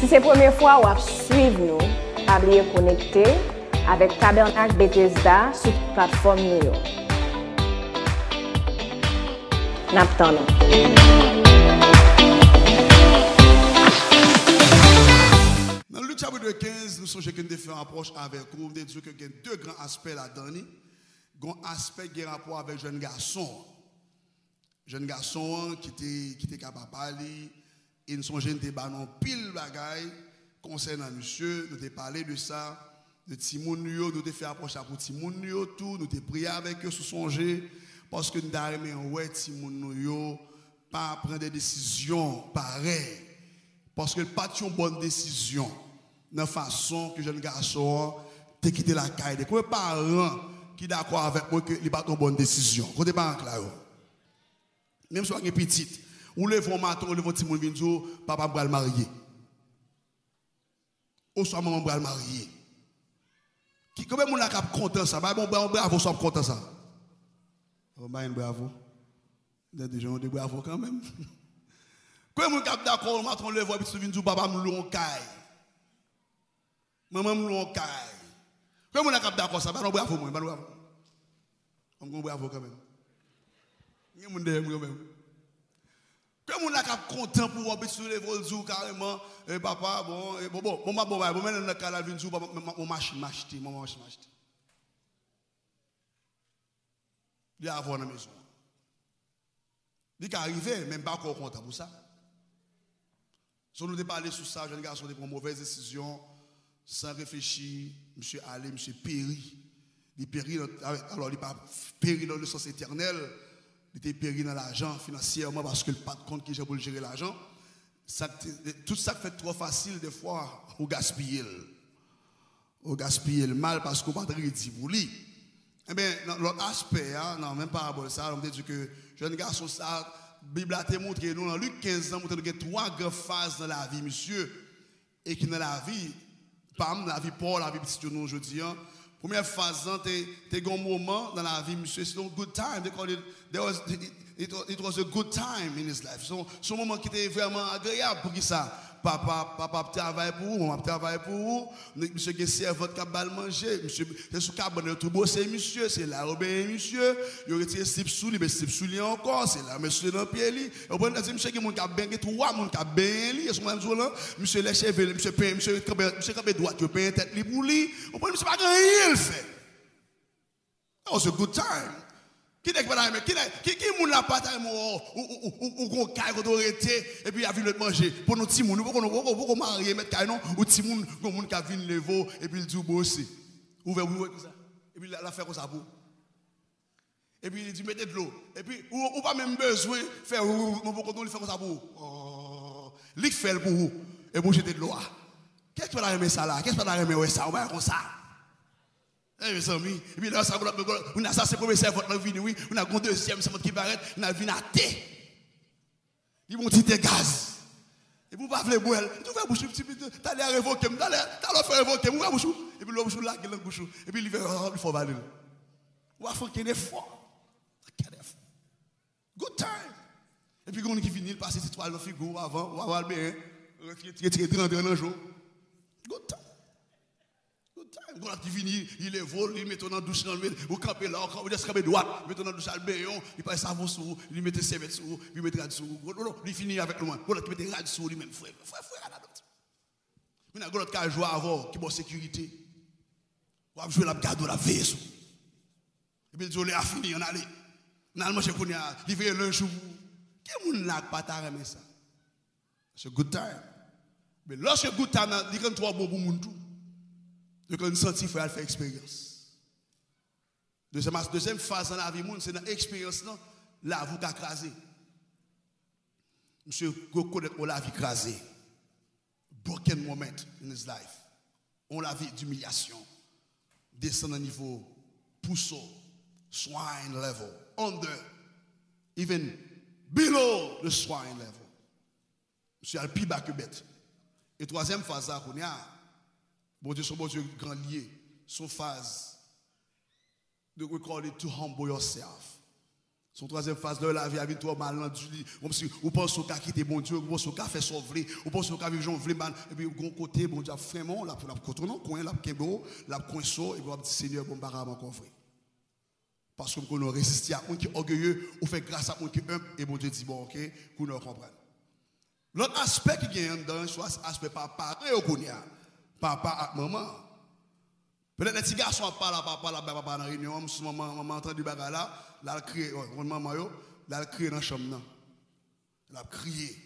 Si c'est la première fois ou suivre nous, pas oublier connecter avec Tabernacle Bethesda sur la plateforme New. N'attendons. Dans Luc chapitre 15, nous sommes chacun de faire une approche avec vous. Nous disons qu'il y a deux grands aspects là-dedans. Un aspect qui a rapport avec jeune garçon. Jeune garçon qui était capable de parler. Et nous sommes jeunes qui ont pile bagaille concernant monsieur. Nous avons parlé de ça. De Timoun, nous avons fait approche pour Timoun, nous avons prié avec eux sous songer. Parce que nous avons dit que Timoun pas prendre des décisions pareilles. Parce que pas de bonne décision. De la façon que jeune garçon te quitté la caille. De quoi parents qui d'accord avec moi que il pas une bonne décision. Côté parents là. Même si on est petit, ou le vont matin, ou le vont petit monde vient papa va le marier. Ou soit maman va le marier. Qui combien moun la cap content ça? Bah bon bravo soit content ça. Oh bah bravo. Des gens de bravo quand même. Combien moun cap d'accord matin le voit petit vient papa me lon caille. Maman me lon caille. Combien moun la cap d'accord ça? Bah non bravo moi, bah bravo. On bravo quand même. Ni moun de quand même. Combien moun la cap content pour voir petit le vol carrément papa bon maintenant dans cas vinn papa mon machine m'acheter maman machine m'acheter. Il a avoir dans maison. Il est arrivé même pas encore content pour ça. Si nous parlé sur ça, jeune garçon prend une mauvaise décision sans réfléchir, monsieur allé, monsieur péri. Il périt alors il pas péri dans le sens éternel. Il était péri dans l'argent financièrement parce que le pas de compte qui j'ai pour gérer l'argent. Tout ça fait trop facile des fois au gaspiller. Au gaspiller le mal parce qu'on pas de crédit pour lui. Eh bien, dans l'autre aspect, non, même pas ça, on dit que jeune garçon, ça, la Bible a montré nous dans Luc 15 ans, nous avons trois grandes phases dans la vie, monsieur. Et qui dans la vie, pas la vie Paul, la vie petit nous aujourd'hui. Première phase, tu as un moment dans la vie, monsieur, c'est un good time. It was a good time in his life. Son moment qui était vraiment agréable pour qui ça? Papa travaille pour vous, maman travaille pour vous. Monsieur qui sert votre cabal manger. Monsieur, c'est sous cabane tout beau, c'est monsieur, c'est là, Robin, monsieur. Il retire slip sous lui, mais slip sous lui encore, c'est là, monsieur dans le pied lui. Au bon, monsieur qui mon cap ben, trois mon cap ben lui, et son même jour là, monsieur les cheveux, monsieur peint, monsieur campé droite, tu peint tête lui pour lui. Au bon, monsieur pas rien il fait. That was a good time. Qui moun la pataille ou gon kay ko arrêté et puis a vu le manger pour nos petits moun pour marier mettre kay non ou petit moun gon moun ka vinn levo et puis il dit bosser ouvert comme ça et puis la faire comme ça pour et puis il dit mettez de l'eau et puis ou pas même besoin faire mon pour qu'on faire comme ça pour li fait pour vous et pour jeter de l'eau qu'est-ce que tu vas aimer ça là qu'est-ce que tu vas aimer ça on va comme ça. Mes amis, et puis là, on a ça, c'est le premier serveur dans la vie, oui. On a un deuxième serveur qui va arrêter, on a vu à thé. Ils vont tirer gaz. Et vous ne pouvez pas boire. Tu vas boucher, tu allez à révoquer, tu allez faire révoquer, vous allez boucher. Et puis le boucher là, il est boucher. Et puis il fait, il faut valer. On va faire qu'il y ait des efforts. Good time. Et puis quand on finit, il passe cette étoile dans la figure avant, on va voir le bien. Retirer 30 dans le jour. Good time. Quand il finit, il est vol, il met dans la douche, vous campez là, vous êtes campé droite, vous mettez dans la douche à baignon, il passe savon sur vous, il met des serviettes sur vous, il met des rades sur vous. Il finit avec le moins. Vous mettez des rades sur lui-même, frère. Vous avez qu'à jouer avant, qui est en sécurité. Vous avez joué la garde de la veille. Et puis, il a fini, on a allé. On a mangé qu'on a livré le jour. Qui est-ce qui pas ta remis ça? C'est good time. Mais lorsque good time, il y a trois bons pour monde tout. Donc, on sentit qu'il faut faire expérience. Deuxième phase dans la vie, c'est dans l'expérience, la vie qui crasé. Monsieur connaît la vie crasée. Broken moment in his life. On la vie d'humiliation. Descend au niveau pousseau, swine level, under, even below the swine level. Monsieur a le plus bas que bête. Et troisième phase, on a. Bon Dieu, grand lié, son phase. We call it to humble yourself. Son troisième phase de la vie avec toi mal comme si vous pensez qu'à quitter bon Dieu, vous pensez qu'à faire sauver, vous pensez qu'à vivre Jean vle et puis bon côté bon Dieu vraiment là pour la coton coin là kembo, la coinso et vous dit Seigneur bon barama encore vrai. Parce que nous résistons à un qui est orgueilleux, ou fait grâce à un qui est humble et bon Dieu dit bon OK, vous nous comprenez. L'autre aspect qui est dans soit aspect papa et papa et maman. Peut-être les petits garçons parlent à papa dans la réunion, maman entend du bagage là, elle crie, maman yo, elle crie dans la chambre. Elle a crié.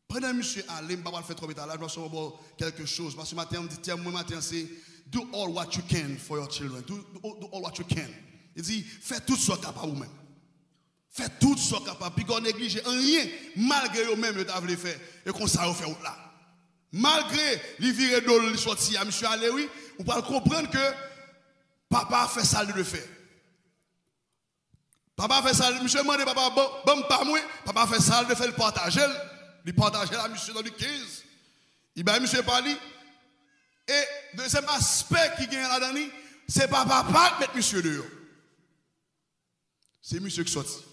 Pendant que monsieur allé, je ne vais pas faire trop vite là, je dois savoir quelque chose. Parce que matin, on dit, tiens, moi matin, c'est do all what you can for your children. Do all what you can. Il dit, fais tout ce que capable vous-même. Fais tout ce que capable. Puis qu'on néglige rien, malgré eux-mêmes, ils t'avaient fait. Et qu'on s'en fait là. Malgré les virées d'eau, les sorties à monsieur allé, oui, vous pouvez comprendre que papa a fait ça de faire. Papa a fait ça, monsieur m'a dit, papa, bon, pas moi, papa a fait ça de faire le partager. Il partageait la monsieur dans le 15. Il va monsieur parler. Et deuxième aspect qui gagne là-dedans, c'est pas papa qui met monsieur dehors. C'est monsieur qui sortit.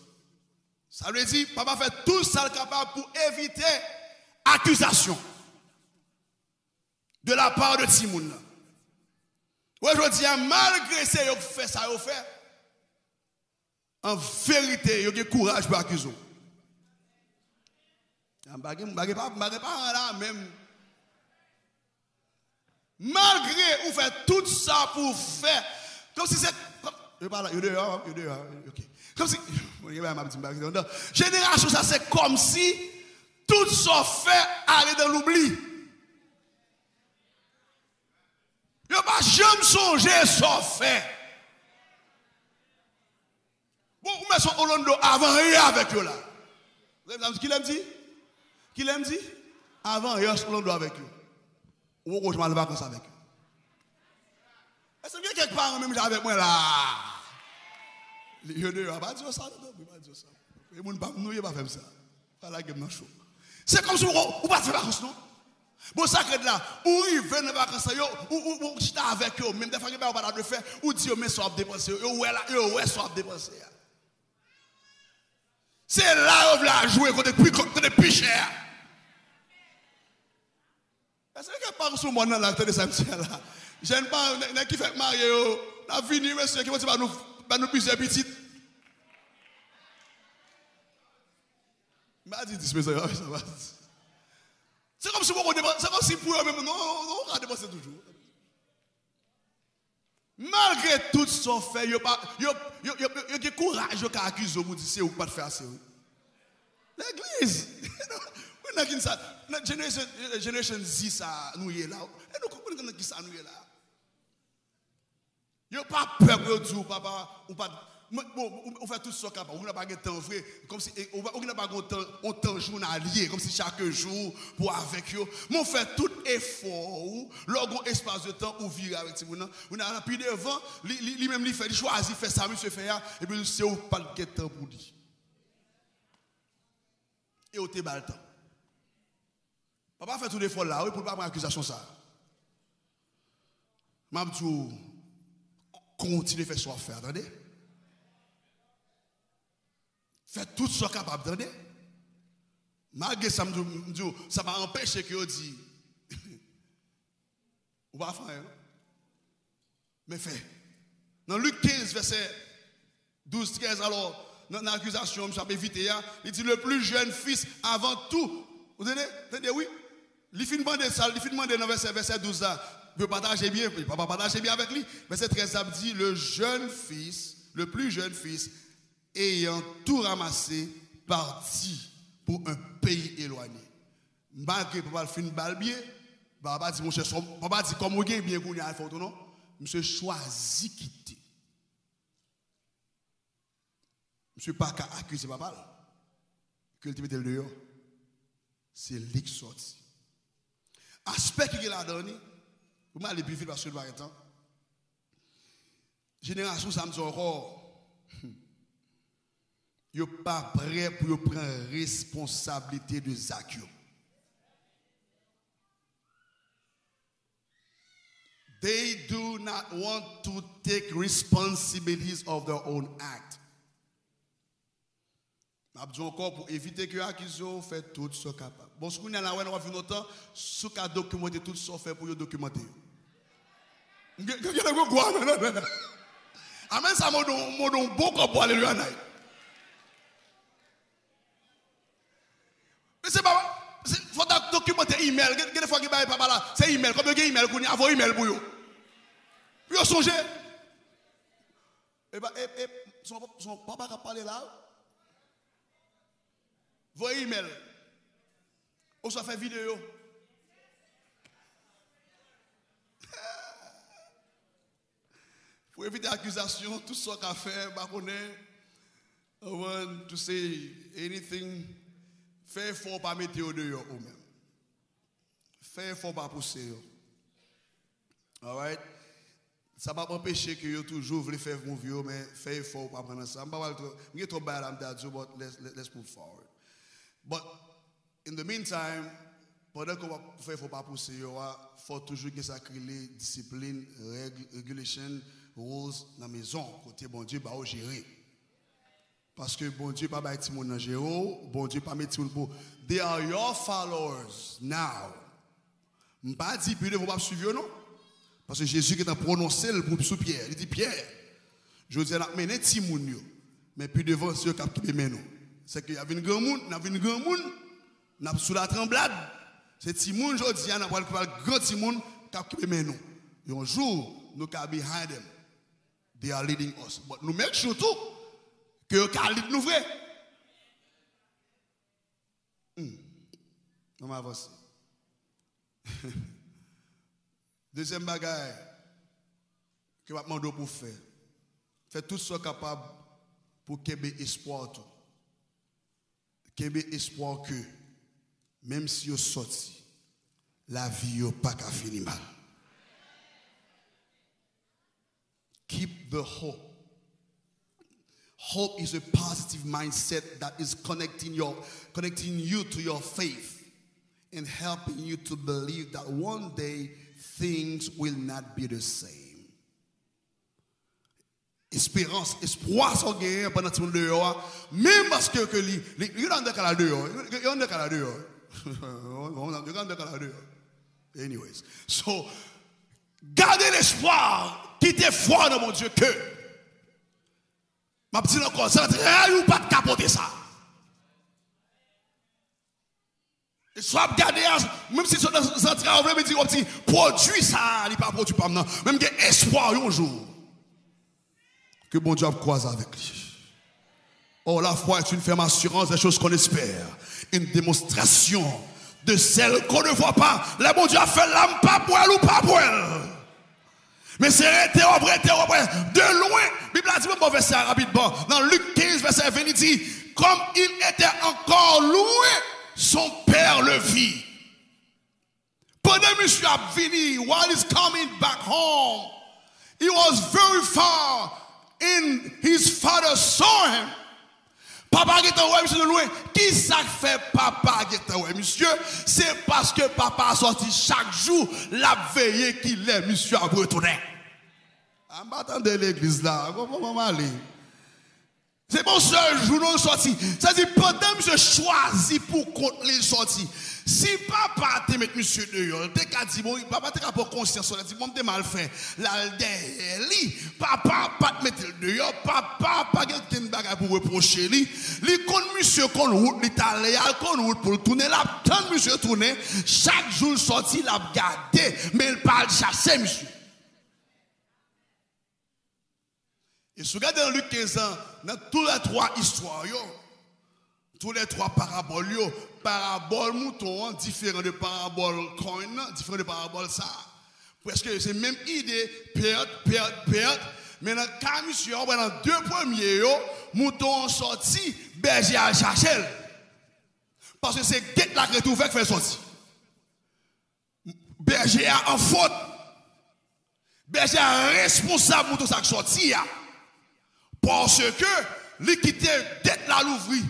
Ça veut dire, papa fait tout ça capable pour éviter accusation de la part de Timoun. Aujourd'hui, malgré ça, il fait ça, il fait. En vérité, il y a courage pour accuser. Je ne vais pas là même. Malgré vous fait tout ça pour faire. Comme si c'est. Comme si. Génération, ça c'est comme si tout ça fait aller dans l'oubli. Je n'ai pas jamais songé ça fait. Bon, vous mettez son Orlando avant rien avec eux là. Vous avez qui l'aime dit? Qui l'aime dit? Avant rien Orlando avec eux. Ou je m'en vais vacances avec eux. Est-ce qu'il y a quelque part même avec moi là? Je ne vais pas dire ça. Je ne vais pas dire ça. Je ne vais pas faire ça. C'est comme si vous ne pas faire vacances, non? Bon, ça que là, ou ils viennent en vacances, ou j'étais avec eux, même des fois qu'ils n'ont pas de faire, ou dire, mais ça va dépenser, ou ouais, ça va dépenser. C'est là où vous la jouer quand c'est plus cher. Est-ce que quelque part sur moi dans l'acte de samedi là? Je ne pas qui fait marier, la vie, monsieur, qui va nous plusieurs petites. Mais dit, ça va. C'est comme si vous c'est comme si pour eux-mêmes, non, on va dépenser toujours. Malgré tout ce qu'on fait, il y a courage qui accuse vous de dire, vous pas de faire assez. L'église, la génération Z, ça nous est là. Et nous comprenons qui ça nous est là. Il n'y a pas peur de dire, papa, ou pas. On fait tout ça capable. On n'a pas de temps vrai. Comme si on n'a pas de temps journalier, comme si chaque jour pour avec eux. Mais on fait tout effort. Lorsqu'on espace de temps, on vit avec ces gens. On a un peu devant, lui-même, il fait, il choisit, fait ça, monsieur fait ça, et puis c'est pas le temps pour lui. Et on te bat le temps. Papa fait tout l'effort là, oui, pour ne pas prendre accusation ça. Mabdou, continue à faire ce qu'on fait, attendez. Faites tout ce qu'on est capable, attendez. Malgré ça, ça va empêcher que vous dites, on va faire, mais fait. Dans Luc 15, verset 12-13, alors, dans l'accusation, je vais éviter, il dit le plus jeune fils avant tout. Vous entendez, oui? Il finit de demander ça, il finit de demander dans verset 12 là, il partager bien, papa partager bien avec lui. Verset 13, ça dit le jeune fils, le plus jeune fils, ayant tout ramassé, parti pour un pays éloigné. Malgré papa fin balbier, papa dit mon cher, papa dit comme vous avez bien qu'on y a fait non, monsieur choisit quitter. Monsieur pas qu'à accuser papa que il te mette dehors. C'est lui qui sorti. Aspect qui est là donné, vous m'allez plus vite parce que le temps. Génération ça me dit encore ils ne sont pas prêts pour prendre responsabilité de Zakio. They do not want to take responsibilities of their own act. Abdou encore pour éviter que l'accusation fait tout ce capable. Bon, ce qu'on a là, on va faire longtemps, ce qu'a documenté tout ce fait pour documenter. Amen, ça m'a donné beaucoup pour aller lui en aille. Mais c'est pas, il faut documenter email. Quelle fois qu'il va pas là, c'est email. Comme il y a email, il y a un email pour vous. Puis vous songez. Et son papa qui a parlé là. Voyez email. On s'en fait vidéo. Pour éviter l'accusation, tout ce qu'on a fait, I want to say anything. Fais fort pas mettre au dehors ou même. Fais fort pas pousser. All right? Ça va pas empêcher que vous toujours voulez faire mon vieux, mais fais fort pas prendre ça. Je ne vais pas trop bad, but let's move forward. But in the meantime, pendant qu'on va faire fort pas pousser, il faut toujours que ça crée discipline, règles, regulations, rules dans la maison. Côté bon Dieu, bah, gérer. Parce que bon Dieu pas mettre tout le monde dans géro, bon Dieu pas mettre tout le monde. They are your followers now. Je ne pas dire que vous ne pas suivre non. Parce que Jésus qui a prononcé le groupe sous Pierre, il dit Pierre, je dis à mener tout le monde, mais puis devant ceux qui ont mené nous. C'est qu'il y avait une grand monde, il y avait une grand monde, il y a sous la tremblade. C'est petit monde je dis, il y a un grand petit monde qui mené nous. Et un jour, nous sommes behind them. They are leading us. But nous make sure tout que vous nous vrai. On va avancer. Deuxième bagaille que je vais demander pour faire. Faites tout ce capable pour qu'il y ait espoir tout. Qu'il y ait espoir que même si vous sortez, la vie n'est pas qu'à finir mal. Keep the hope. Hope is a positive mindset that is connecting you to your faith and helping you to believe that one day things will not be the same. Espérance, espoir sont gagnés pendant tout le dehors, même parce que il y a un décalage dehors. Il y a un décalage dehors. Anyways, so gardez l'espoir, quittez foi dans mon Dieu que ma petite encore, ça ne pas de capoter ça. Et soit garder, même si ça on veut me dire, produit ça, il n'est pas produit pas maintenant. Même qu'il y a espoir un jour que bon Dieu croise avec lui. Oh, la foi est une ferme assurance des choses qu'on espère, une démonstration de celles qu'on ne voit pas. Le bon Dieu a fait l'âme pas pour elle ou pas pour elle. Mais c'est de loin. La Bible a dit, bon verset rapidement, dans Luc 15, verset 20, il dit, comme il était encore loin, son père le vit. Pendant que monsieur a venu, while he's coming back home, he was very far, and his father saw him. Papa qui était ouais, monsieur de loin. Qui ça fait papa qui était ouais, monsieur? C'est parce que papa a sorti chaque jour la veillée qu'il est, monsieur a retourné. En battant de l'église là, comment aller? C'est mon seul jour nous sorti. Ça dit pendant que monsieur choisi pour contre les sorties. Si papa te met monsieur dehors, te ka dit bon, papa te ka pour conscience, on dit bon te mal fait. La li, papa pas te mettre dehors, papa pas quelqu'un bagay pour reprocher lui. Li kon monsieur kon route l'Italie, kon route pour tourner là, tant monsieur tourner, chaque jour sorti l'a garder, mais il parle chasser monsieur. Et si vous regardez dans Luc 15 ans, dans tous les trois histoires, tous les trois paraboles, paraboles mouton, différents de paraboles coin, différents de paraboles ça. Parce que c'est même idée, perte. Mais dans le cas, monsieur, dans deux premiers, mouton sorti, berger à chercher. Parce que c'est guette la que tout fait faire sortir. Berger a en faute. Berger a responsable mouton ça qui sorti. Parce que l'équité tête là l'ouvrir.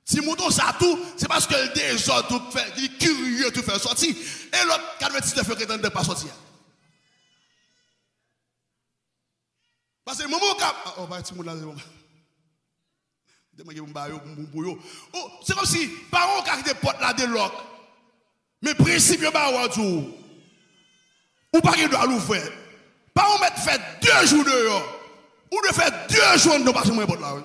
Si mouton ça tout, c'est parce que le désordre tout fait, il est curieux tout faire sortir. Et l'autre 99 fait qu'il ne pas sortir. Parce que le moment où on va être là, C'est comme si, parents qui ont des potes là de l'oc, mais principe, il y a tout. Ou pas qu'il doit l'ouvrir. Parents mettre fait 2 jours dehors. Ou de faire 2 jours de passer mon pote là.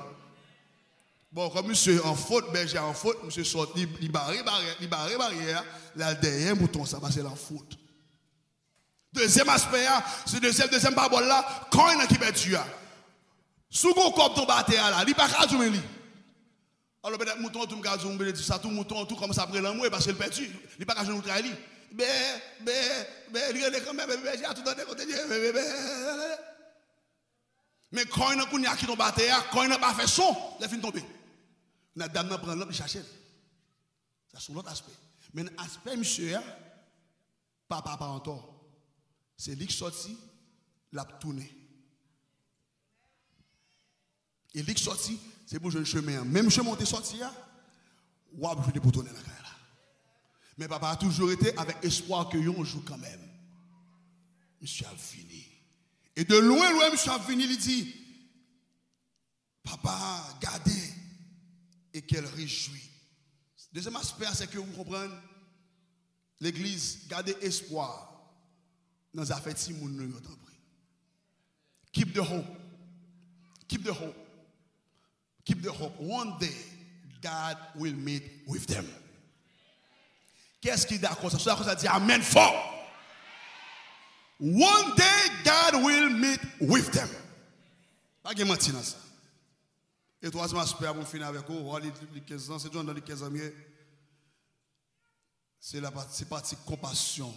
Bon, comme monsieur en faute, berger en faute, monsieur sort, il barre barrière, là derrière bouton, ça passe en faute. Deuxième aspect, c'est deuxième parabole là, quand il y a qui peut tuer. Sous le corps de battre là, il n'y a pas qu'à jouer. Alors peut-être mouton, tout le ça, tout mouton, tout comme ça après l'amour, parce qu'il perdu. Il n'y a pas qu'à jouer notre ali. Il est quand même, berger à tout dans les côtés. Mais quand il y a qui tombe à terre, quand il n'a pas fait son, il a fini de tomber. La dame n'a pas l'homme et chercher. Ça c'est l'autre aspect. Mais l'aspect, monsieur, papa pas encore. C'est lui qui sorti, l'a tourné. Et lui qui sorti, c'est pour jouer le chemin. Même chemin qui est sorti, ou à jouer pour tourner la carrière. Mais papa a toujours été avec espoir que l'on joue quand même. Monsieur a fini. Et de loin, monsieur a fini, il dit, papa, gardez et qu'elle réjouit. Deuxième aspect, c'est que vous comprenez, l'église, gardez espoir dans les affaires de moun. Keep the hope. Keep the hope. Keep the hope. One day, God will meet with them. Qu'est-ce qui est d'accord? Ça dit Amen fort. One day, God will meet with them. Pas de mentir dans ça. Et troisième aspect, pour finir avec vous, les 15 ans, c'est dans les 15 ans, c'est la partie compassion.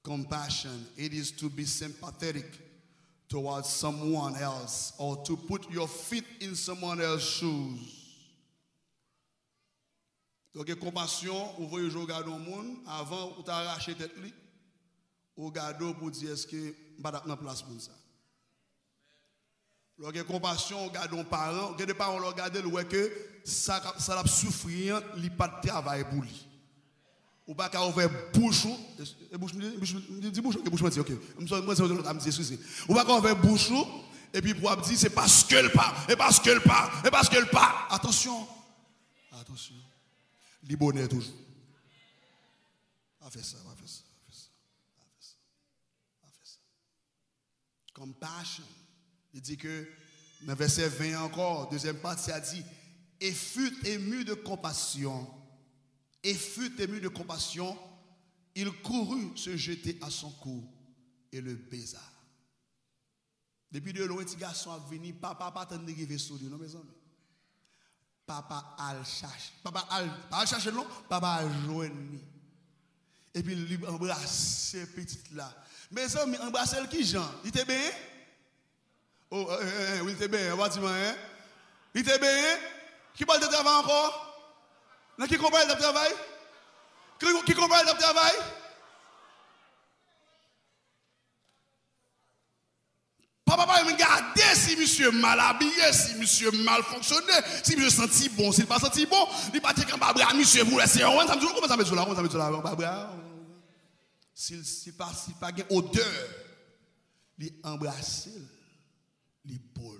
Compassion, it is to be sympathetic towards someone else or to put your feet in someone else's shoes. Donc, compassion, vous voyez, vous regardez le monde, avant, vous avez arraché tête, vous regardez pour dire est-ce que je ne pas dans place pour ça. Donc, compassion, vous regardez les parents, vous regardez le que ça a souffrir, il n'y a pas de travail pour lui. Ou pas qu'à ouvrir bouche, ok. Ou pas qu'à ouvrir bouche, et puis pour dire c'est parce que le pas, et parce que le pas, et parce que le pas. Attention, attention. Libonnet toujours. A fait ça, a fait ça, a fait ça, a fait ça, a fait ça. Compassion. Il dit que dans verset 20 encore, deuxième partie, ça dit, et fut ému de compassion. Et fut ému de compassion, il courut se jeter à son cou et le baisa. Depuis de loin, petit garçon a venu, papa pas attendre de arriver sur lui, non mes amis. Papa al cherche. Papa al cherche non, papa a joindre. Et puis il embrasse petite là. Mes amis, embrasse qui Jean? Il était bien? Oh, oui, il était bien, bâtiment, hein? Il était bien? Qui parle de travail encore? Qui comprend le travail? Qui comprend le travail? Papa va me garder si monsieur mal habillé, si monsieur mal fonctionné, si monsieur senti bon, s'il pas senti bon, il pas dire qu'un bras monsieur vous laissez on ça me dit comment ça met sur là, on ça met sur là bras. S'il pas gain odeur, il embrasser l'épaule.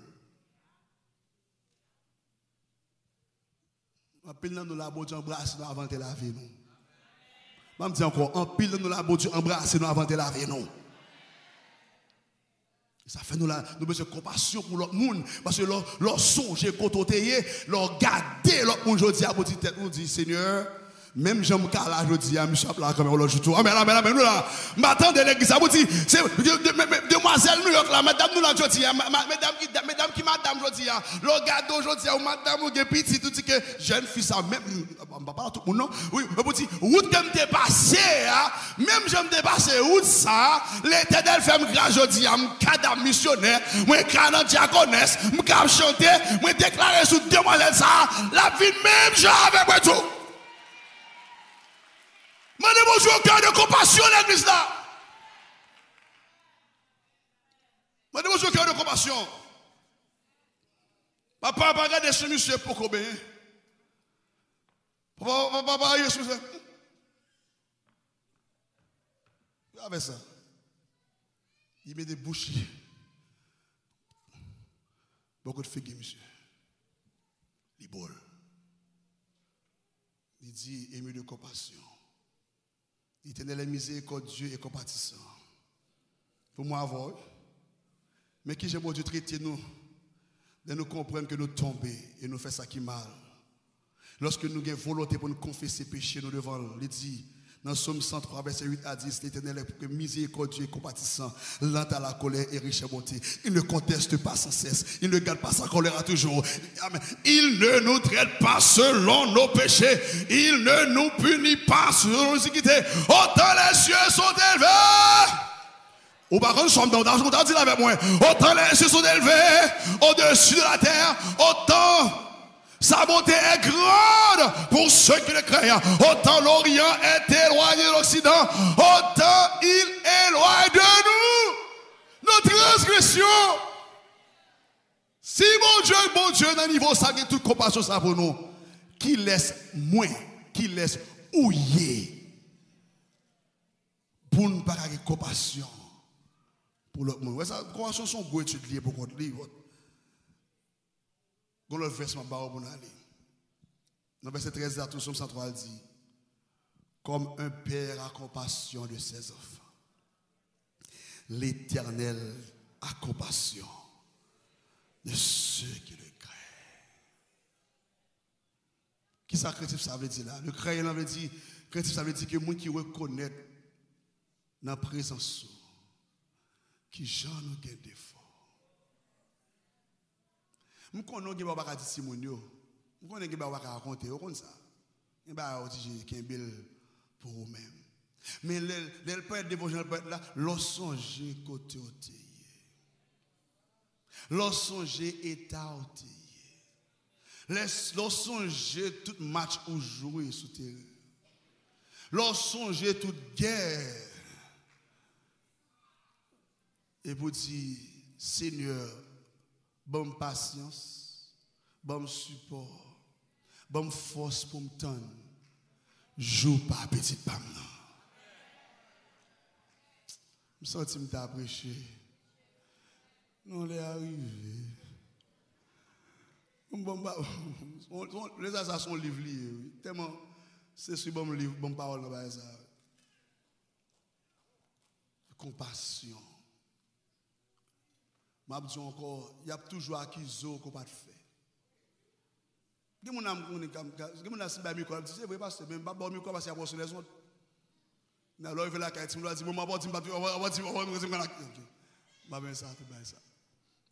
En pile dans nous la bon Dieu embrasse nous avant de laver nous. Je me dis encore, en pile dans nous la bon Dieu embrasse nous avant de laver nous. Ça fait nous besoin de compassion pour l'autre monde. Parce que leur songe, côté, leur garder l'autre monde, je dis à votre tête, nous dit Seigneur, même Jean Moucala, je dis à Michel là, comme on l'a joué tout. Ah, mais là, m'attends de l'église, ça vous dit, c'est demoiselle New York là, madame nous là, je dis, madame qui madame, je dis, le gâteau, je dis, ou madame, ou petit, tout dit que jeune fille, ça, même, on va pas tout le monde, non? Oui, vous dites, route que me dépassé, même je me dépassé, route ça, l'éternel fait me grâce, je dis, cadam missionnaire, moi, cadam diaconesse, m'cap chanter, moi, déclarer sous demoiselle ça, la vie même, j'avais moi tout. Mandez-moi jouer au cœur de compassion, l'église là. Mandez-moi jouer au cœur de compassion. Papa, regardez ce monsieur pour combien. Papa, regardez ce monsieur. Avec ça. Il met des bouchées. Beaucoup de figues, monsieur. Il bol. Il dit, ému de compassion. Il tenait la miséricorde Dieu et compatissant. Pour moi, avoir. Mais qui j'ai beau Dieu traiter nous, de nous comprendre que nous tombons et nous faisons ça qui mal. Lorsque nous avons volonté pour nous confesser péché, nous devons le dire. Dans Somme 103, verset 8 à 10, l'Éternel est miséricordieux et compatissant, lent à la colère et riche en bonté. Il ne conteste pas sans cesse. Il ne garde pas sa colère à toujours. Amen. Il ne nous traite pas selon nos péchés. Il ne nous punit pas selon nos iniquités. Autant les cieux sont élevés. Ou par contre, sommes dans le dit avec moi. Autant les cieux sont élevés au-dessus de la terre, autant sa bonté est grande pour ceux qui le craignent. Autant l'Orient est éloigné de l'Occident, autant il éloigne de nous nos transgressions. Si bon Dieu, dans le niveau, ça a toute compassion ça pour nous, qui laisse moins, qui laisse ouiller pour nous pas avoir compassion pour l'autre monde. Ça, compassion sont go étudier pour contre livre. Dans le verset pour aller. Dans le verset 13 de Somme 103, il dit, comme un père a compassion de ses enfants, l'Éternel a compassion de ceux qui le craignent. Qui ça craintif ça veut dire là? Le craint veut dire, craintif ça veut dire que les gens qui reconnaissent dans la présence qui j'en nous gagne des fois. Je connais que je suis testimonio. Je connais que je vais raconter. Je connais ça. Je vais dire pour vous-même. Mais le père de l'évangile, là, lorsque côté oté. Lorsque état oté. Lorsque tout match ou jouer sous terrain. Lorsque toute guerre. Et pour dire, Seigneur, bonne patience, bonne support, bonne force pour me tendre. Joue pas petit pam non. Je me sens que tu prêché. Non, les arrivé. Les assassins sont livrés. Tellement, c'est ce bon livre, bonne parole dans ça. Compassion. Je dis encore, il y a toujours accusé qu'on pas fait. C'est vrai parce que même pas bon micro parce qu'il y a sur les autres. Alors il fait la carte, il dit maman va dire ça.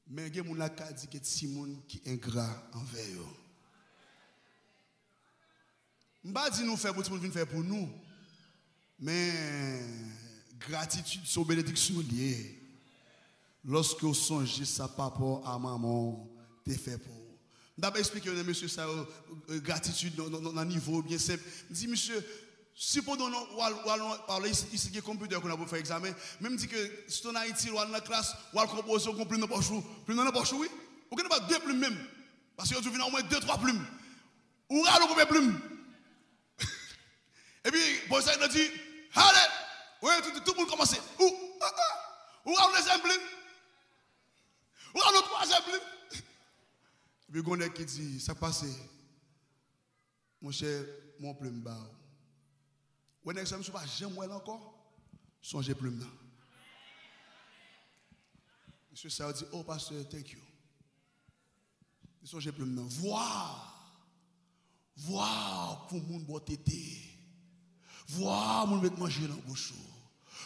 Mais il y a mon la dit que Simon qui est ingrat envers eux. Je ne pas dire nous faire pour tout le monde faire pour nous. Mais gratitude sur bénédiction liée. Lorsque vous songez ça par rapport à maman, t'es fait pour. D'abord expliquer à monsieur ça gratitude dans un niveau bien simple. Je dis monsieur, si pendant nous parler ici qui computer qu'on a pour faire examen, même dit que si on a Haïti ou dans la classe, ou al composition qu'on plume dans poche, plume dans poche oui. Ou qu'on pas deux plumes même parce que tu viens au moins 2-3 plumes. Ou râle combien plumes. Et puis pour ça il dit allez, oui tout le monde commence. Ou râle deuxième plume. Ou râle troisième plume. Et puis on qui dit ça passe. Mon cher mon plume bas. Ou est-ce que je pas jamais encore songez plume là. Monsieur ça dit oh pasteur thank you. Songez plume là. Voir pour moun boire tété. Voir moun mettre manger dans bouche.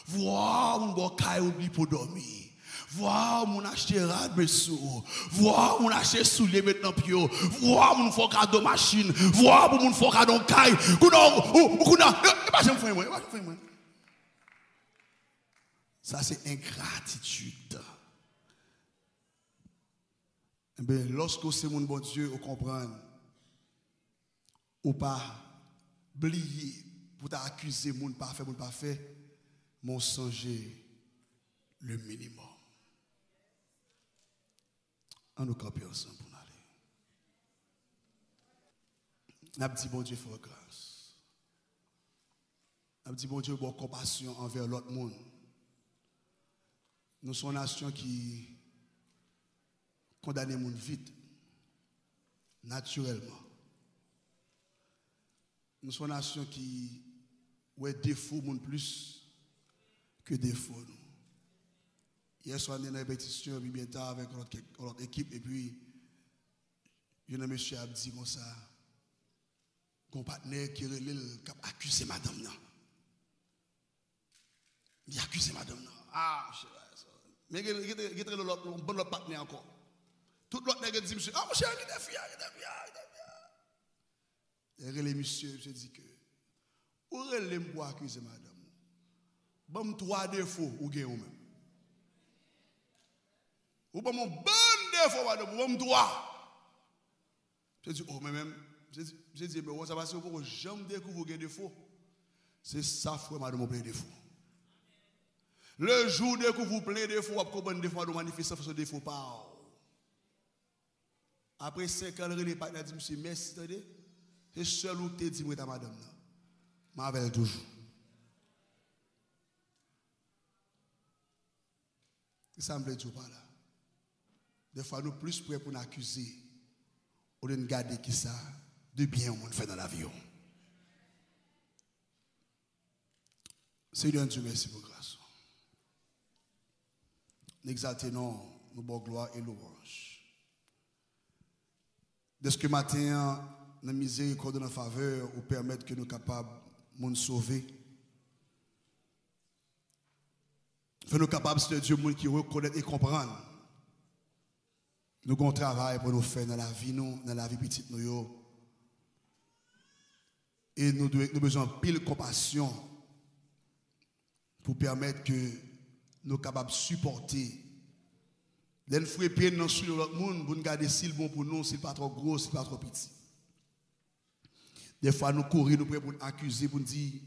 Voir moun boire caillou pour dormir. Voir mon acheter radbessou, voir mon acheter soulier maintenant pio, voir mon faut cadeau machine, voir mon faut cadeau caille. Ça c'est ingratitude. Eh bien, lorsque c'est mon bon Dieu, vous comprenez, ou pas oublier pour t'accuser mon parfait, mon songer le minimum. On nous camper ensemble pour aller. On a dit bon Dieu fait grâce. On a dit bon Dieu bonne compassion envers l'autre monde. Nous sommes une nation qui condamner mon vite, naturellement. Nous sommes une nation qui ouais défaut mon plus que défaut nous. Hier soir on est dans une répétition bien tard avec notre équipe et puis je ne monsieur a dit comme ça qu'on partenaire qui a accusé madame là. Il a accusé madame là. Ah, mais il y a l'autre partenaire encore. Tout l'autre nègre dit monsieur, ah monsieur, il est fier. Et les monsieur dit que où est-ce pour accuser madame? Bon, 3 défauts ou gain ou même. Ou bon défaut madame, bon 3. Je dis oh mais même je dis mais ça va se pour jamais découvrir des défauts. C'est ça frère madame plein défaut. Le jour que vous plein défaut, vous comprenez des fois de manifester ce défaut pas. Après 5 ans, les partenaires disent monsieur merci attendez. C'est seul où tu dis moi ta madame là. M'avelle toujours. Ça me veut dire pas là. Des fois nous plus prêts pour nous accuser au lieu de garder qui ça de bien on fait dans la vie. Seigneur Dieu merci pour grâce. N'exaltons nous bonne gloire et louange. Dès ce matin, la miséricorde de notre faveur ou permettre que nous capables de nous sauver. Fais-nous capables, c'est Dieu qui reconnaît et comprendre. Nous avons un travail pour nous faire dans la vie, dans la vie petite nous. Et nous avons besoin de pile compassion pour permettre que nous soyons capables de supporter. Nous frapper dans l'autre monde pour nous garder s'il bon pour nous, s'il n'est pas trop gros, s'il n'est pas trop petit. Des fois, nous courons, nous pour nous accuser, pour nous dire,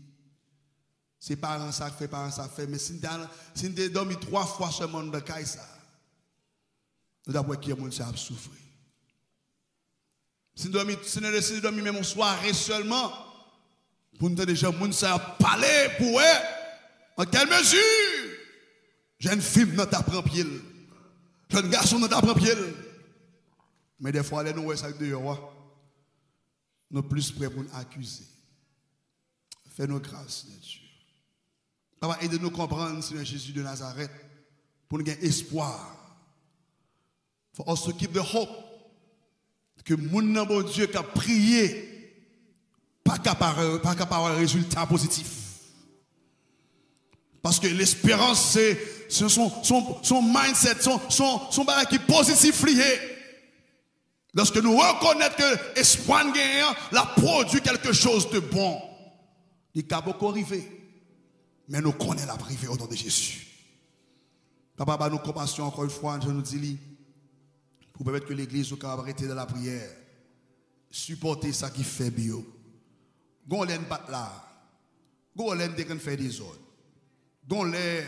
c'est parents ça fait, mais si nous avons dormi 3 fois seulement dans le cas, nous avons qui est a souffrir. Si nous avons dormi même en soirée seulement, pour nous déjà parler pour eux, en quelle mesure, jeune fille dans ta prend pied, jeune garçon dans ta prend pied. Mais des fois, nous voyons ça dehors. Nous sommes plus prêts pour nous accuser. Fais-nous grâce, Dieu. Papa, aide-nous à comprendre, Seigneur Jésus de Nazareth, pour nous gagner espoir. For us to keep the hope. Que mon bon Dieu qui a prié, pas capable un résultat positif. Parce que l'espérance, c'est son mindset, son bagage qui est positif lié. Lorsque nous reconnaissons que l'espoir gagnant l'a produit quelque chose de bon, il a beaucoup arrivé. Mais nous connaissons la privée au nom de Jésus. Papa, nous compassion encore une fois, je nous dis, pour permettre que l'église soit arrêtée dans la prière, supporter ça qui fait bio. Gonlen pas là. Gonlen dès qu'on fait des ordres. Gonlen,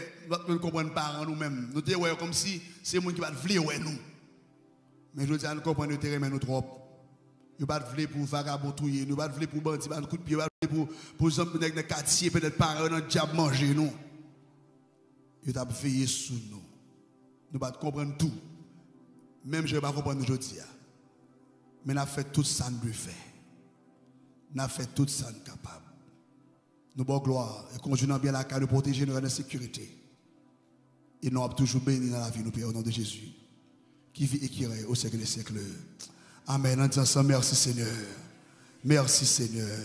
nous ne comprenons pas nous-mêmes. Nous disons comme si c'est moi qui va vouloir nous. Mais je dis à nous comprendre le terrain, mais nous trop. Nous ne pas vouloir pour vagabond touiller, nous ne pas vouloir pour bandit, nous coup de pied, nous ne pas pour gens dans le quartier, peut-être parents dans le diable manger nous. Nous avons veillé sur nous. Nous ne pas comprendre tout. Même je ne vais pas comprendre aujourd'hui. Mais nous avons fait tout ça nous devons faire. Nous avons fait tout ça nous capable. Nous avons gloire et conjuguons bien la carrière de protéger nous dans la sécurité. Et nous avons toujours béni dans la vie, nous prions au nom de Jésus, qui vit et qui règne au siècle des siècles. Amen. En disant ça, merci Seigneur. Merci Seigneur.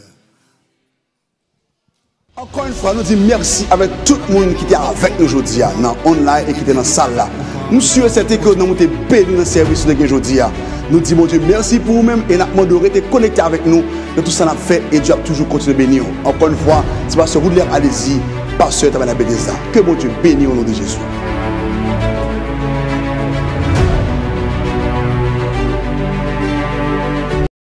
Encore une fois, nous disons merci avec tout le monde qui était avec nous aujourd'hui, dans online et qui était dans la salle là. Nous sommes certains que nous avons été bénis dans le service de aujourd'hui. Nous disons, mon Dieu, merci pour vous-même et nous demandons de rester connectés avec nous de tout ça qu'on a fait et Dieu a toujours continué de bénir. Encore une fois, c'est Pasteur Roudler, allez-y, Pasteur Tabernacle Bethesda. Que mon Dieu bénisse au nom de Jésus.